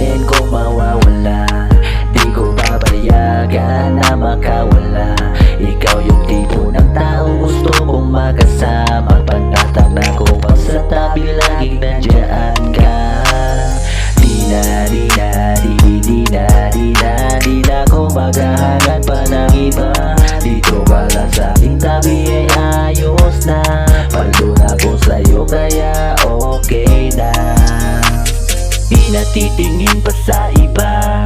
naisin kong mawawala. Di ko papayagan na makawala. Ikaw yung tipo ng tao gusto kong makasama. Pagtatanda ko pag sa tabi laging nandiyan ka. Di na ko maghahangat pa ng iba. Dito ka lang sa aking tabi ay ayos na. Palo na ko sa'yo kaya okay na. Di na titingin pa sa iba.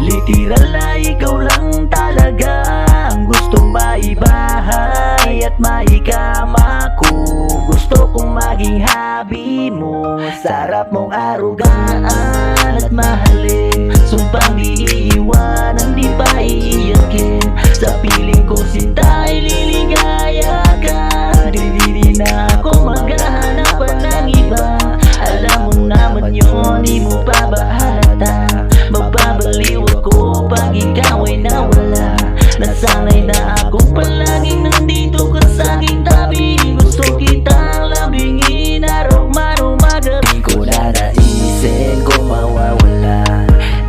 Literal na ikaw lang talaga ang gustong maibahay at maikama ko. Gusto kong maging habi mo. Sarap mong arugaan at mahalin. Sumpang di iiwanan, di pa iiyakin. Sa piling ko sinta ay liligaya ka. Di na ako maghahanap pa ng iba. Alam mo naman yun, di mo pa ba halata? Mababaliw ako pag ikaw ay nawala. Nasanay na ako palaging nandito ka sa aking tabi. Gusto kitang labingin araw man o magabi. Di ko na naisin kung mawawala.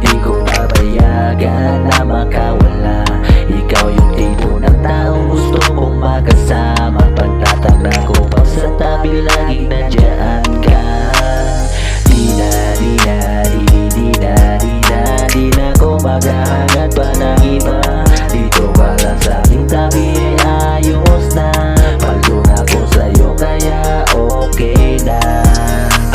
Di ko papayagan na makawala. Ikaw yung tipo ng taong gusto kong makasama. Pagtatanda ko pag sa tabi laging nandiyan ka. Di na ko maghahangat pa ng iba. Dito ka lang sa aking tabi ay ayos na. Palo na ko sa'yo kaya okay na.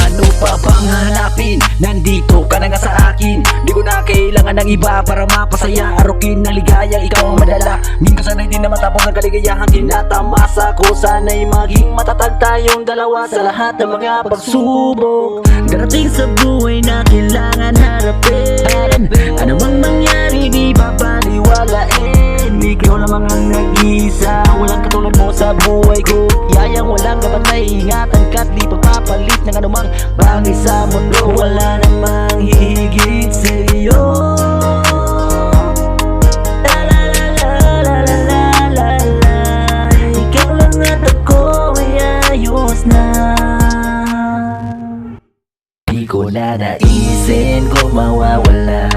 Ano pa bang hanapin? Nandito ka na nga sa akin. Di ko na kailangan ng iba para mapasaya. Arukin na ligayang ikaw ang madala. Minsan sanay din na matapos ng kaligayahan tinatamasa ko. Sana'y maging matatag tayong dalawa sa lahat ng mga pagsubok. Darating sa buhay na kailangan harapin. Ano mang mangyari di papaniwalain. Ikaw lamang ang nag-iisa. Walang katulad mo sa buhay ko. Yayang walang kapatay. Ingatan ka't di papapalit ng anumang bagay sa mundo. Wala namang hihigit sa'yo. Ikaw lang at ako ay ayos na. Di ko na naisin kung mawawala.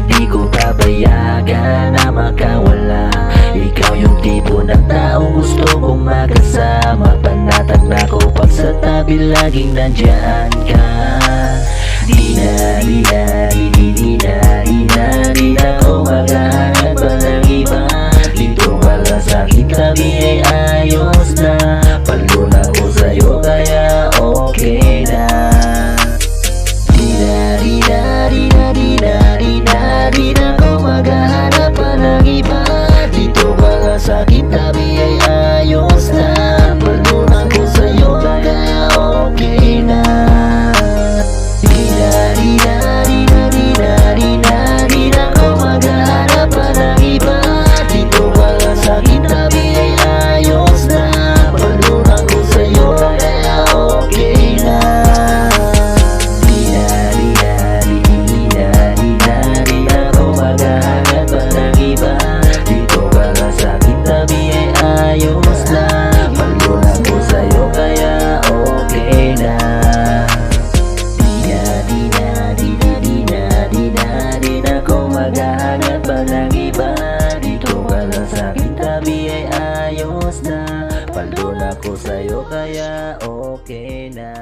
Di ko papayagan na makawala. Ikaw yung tipo ng taong gusto kong makasama. Panatag na ko pag sa tabi laging nandiyan ka. Di na ko maghahanap pa ng iba. Dito ka lang sa aking tabi ay ayos na. Palo na ko sa'yo kaya okay na. Di na ko maghahanap pa ng iba. Dito ka lang sa aking tabi ay ayos na. Palo na ko sa'yo kaya okay na. Di na ko maghahanap pa ng iba. Dito ka lang sa aking tabi ay ayos na. Palo na ko sa'yo kaya okay na. Palo na ko sa'yo kaya okay na.